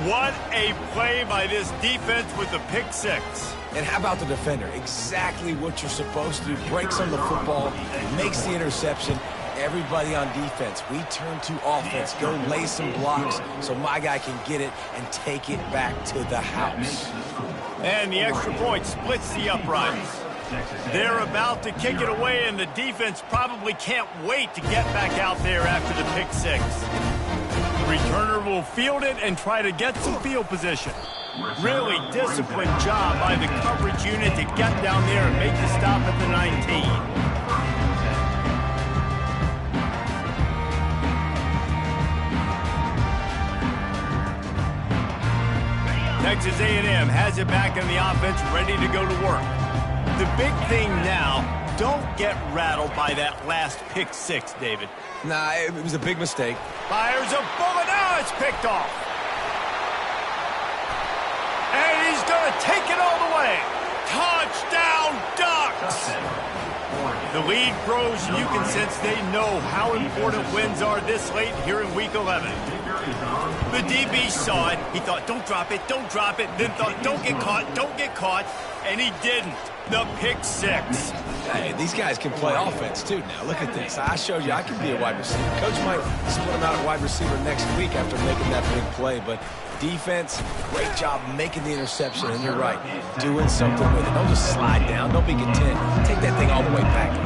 Speaker 1: What a play by this defense with the pick six.
Speaker 3: And how about the defender? Exactly what you're supposed to do. Breaks on the football, makes the interception. Everybody on defense, we turn to offense. Go lay some blocks so my guy can get it and take it back to the house.
Speaker 1: And the extra point splits the uprights. They're about to kick it away, and the defense probably can't wait to get back out there after the pick six. Returner will field it and try to get some field position. Really disciplined job by the coverage unit to get down there and make the stop at the 19. Texas A&M has it back in the offense, ready to go to work. The big thing now, don't get rattled by that last pick six, David.
Speaker 3: Nah, it was a big mistake.
Speaker 1: Fires a bullet. Now it's picked off. And he's going to take it all the way. Touchdown, Ducks! The lead grows, and you can sense they know how important wins are this late here in Week 11. The DB saw it. He thought, don't drop it, don't drop it. Then thought, don't get caught, and he didn't. The pick six.
Speaker 3: Hey, these guys can play offense, too. Now, look at this. I showed you I can be a wide receiver. Coach might split him out at wide receiver next week after making that big play, but defense, great job making the interception, and you're right, doing something with it. Don't just slide down. Don't be content. Take that thing all the way back.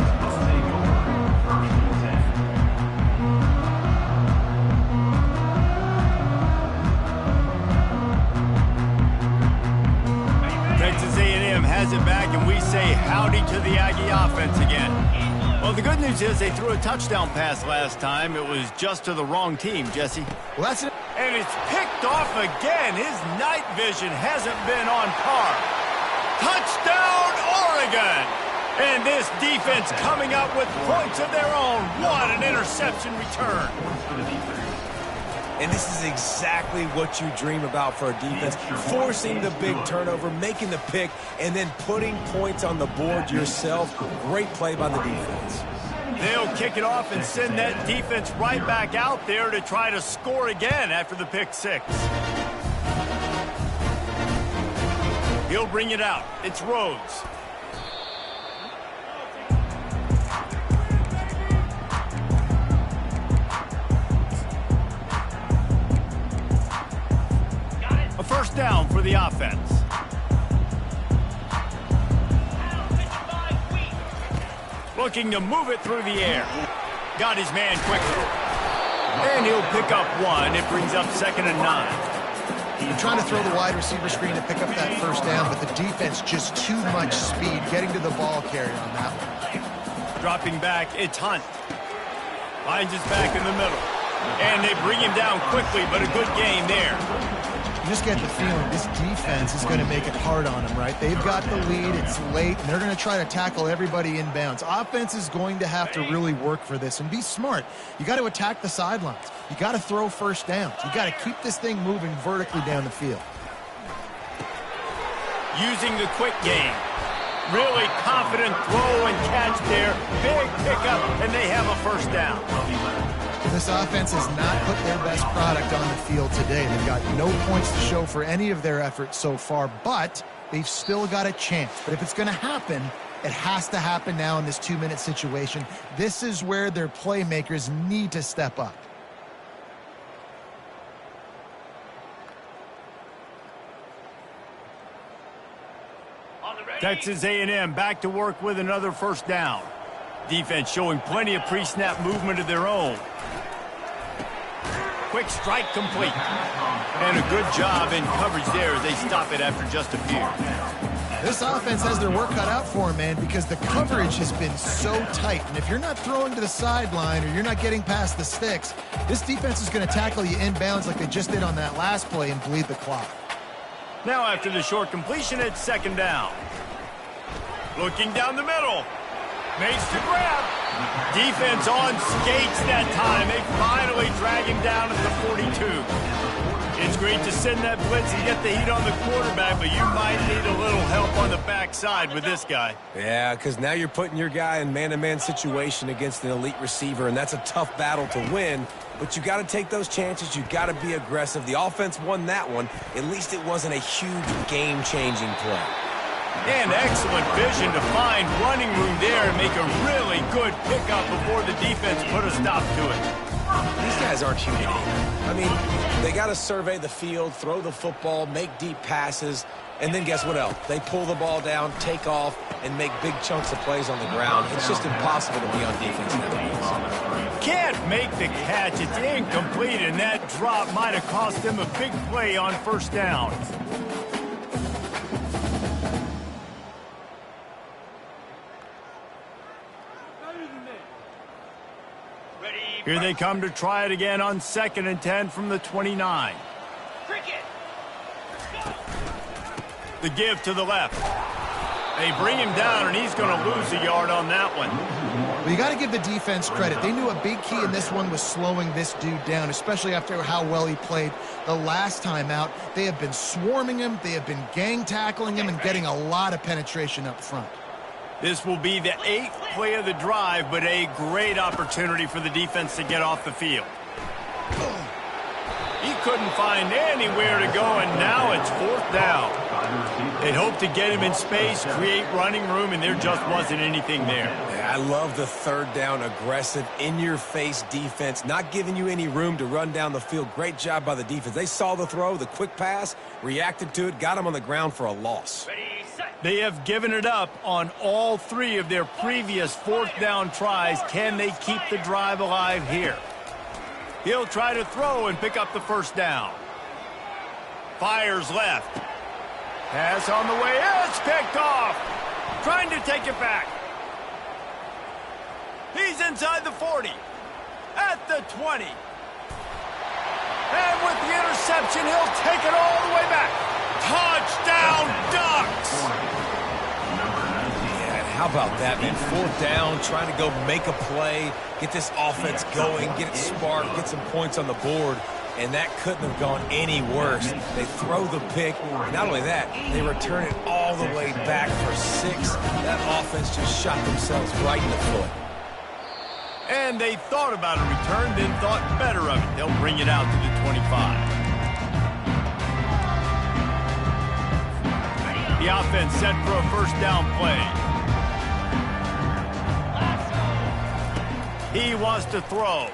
Speaker 1: Texas A&M has it back, and we say howdy to the Aggie offense again. Well, the good news is they threw a touchdown pass last time. It was just to the wrong team, Jesse.
Speaker 2: Well, that's it.
Speaker 1: And it's picked off again. His night vision hasn't been on par. Touchdown, Oregon! And this defense coming up with points of their own. What an interception return.
Speaker 3: And this is exactly what you dream about for a defense. Forcing the big turnover, making the pick, and then putting points on the board yourself. Great play by the defense.
Speaker 1: They'll kick it off and send that defense right back out there to try to score again after the pick six. He'll bring it out. It's Rhodes. A first down for the offense. Looking to move it through the air. Got his man quickly. And he'll pick up one. It brings up 2nd and 9.
Speaker 2: You're trying to throw the wide receiver screen to pick up that first down, but the defense just too much speed getting to the ball carrier on that one.
Speaker 1: Dropping back, it's Hunt. Finds his back in the middle. And they bring him down quickly, but a good game there.
Speaker 2: You just get the feeling this defense is going to make it hard on them, right? They've got the lead, it's late, and they're going to try to tackle everybody inbounds. Offense is going to have to really work for this and be smart. You got to attack the sidelines. You got to throw first downs. You got to keep this thing moving vertically down the field.
Speaker 1: Using the quick game. Really confident throw and catch there. Big pickup, and they have a first down.
Speaker 2: This offense has not put their best product on the field today. They've got no points to show for any of their efforts so far, but they've still got a chance. But if it's going to happen, it has to happen now in this 2-minute situation. This is where their playmakers need to step up.
Speaker 1: Texas A&M back to work with another first down. Defense showing plenty of pre-snap movement of their own. Quick strike complete. And a good job in coverage there as they stop it after just a few.
Speaker 2: This offense has their work cut out for them, man, because the coverage has been so tight. And if you're not throwing to the sideline or you're not getting past the sticks, this defense is going to tackle you inbounds like they just did on that last play and bleed the clock.
Speaker 1: Now after the short completion, it's 2nd down. Looking down the middle. Makes the grab. Defense on skates that time. They finally drag him down at the 42. It's great to send that blitz and get the heat on the quarterback, but you might need a little help on the backside with this guy.
Speaker 3: Yeah, because now you're putting your guy in man-to-man situation against an elite receiver, and that's a tough battle to win. But you got to take those chances. You got to be aggressive. The offense won that one. At least it wasn't a huge game-changing play.
Speaker 1: And excellent vision to find running room there and make a really good pickup before the defense put a stop to it.
Speaker 3: These guys aren't human either. I mean, they got to survey the field, throw the football, make deep passes, and then guess what else? They pull the ball down, take off, and make big chunks of plays on the ground. It's just impossible to be on defense nowadays.
Speaker 1: Can't make the catch. It's incomplete, and that drop might have cost him a big play on first down. Here they come to try it again on 2nd and 10 from the 29. The give to the left. They bring him down, and he's going to lose a yard on that one.
Speaker 2: Well, you got to give the defense credit. They knew a big key in this one was slowing this dude down, especially after how well he played the last time out. They have been swarming him. They have been gang tackling him and getting a lot of penetration up front.
Speaker 1: This will be the 8th play of the drive, but a great opportunity for the defense to get off the field. He couldn't find anywhere to go, and now it's 4th down. They'd hope to get him in space, create running room, and there just wasn't anything there.
Speaker 3: I love the 3rd down aggressive, in-your-face defense, not giving you any room to run down the field. Great job by the defense. They saw the throw, the quick pass, reacted to it, got him on the ground for a loss.
Speaker 1: They have given it up on all 3 of their previous 4th down tries. Can they keep the drive alive here? He'll try to throw and pick up the 1st down. Fires left. Pass on the way. It's picked off. Trying to take it back. He's inside the 40. At the 20. And with the interception, he'll take it all the way back. Touchdown, Ducks!
Speaker 3: Yeah, and how about that, man? 4th down, trying to go make a play, get this offense going, get it sparked, get some points on the board, and that couldn't have gone any worse. They throw the pick, and not only that, they return it all the way back for 6. That offense just shot themselves right in the foot.
Speaker 1: And they thought about a return, then thought better of it. They'll bring it out to the 25. The offense set for a 1st down play. He wants to throw.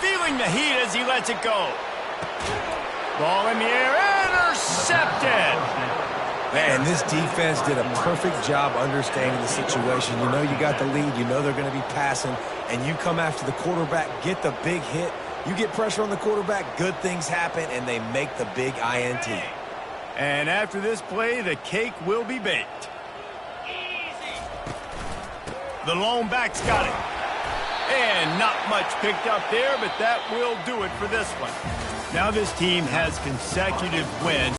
Speaker 1: Feeling the heat as he lets it go. Ball in the air, intercepted.
Speaker 3: Man, this defense did a perfect job understanding the situation. You know you got the lead. You know they're going to be passing. And you come after the quarterback, get the big hit. You get pressure on the quarterback, good things happen, and they make the big INT.
Speaker 1: And after this play, the cake will be baked. The lone back's got it. And not much picked up there, but that will do it for this one. Now this team has consecutive wins.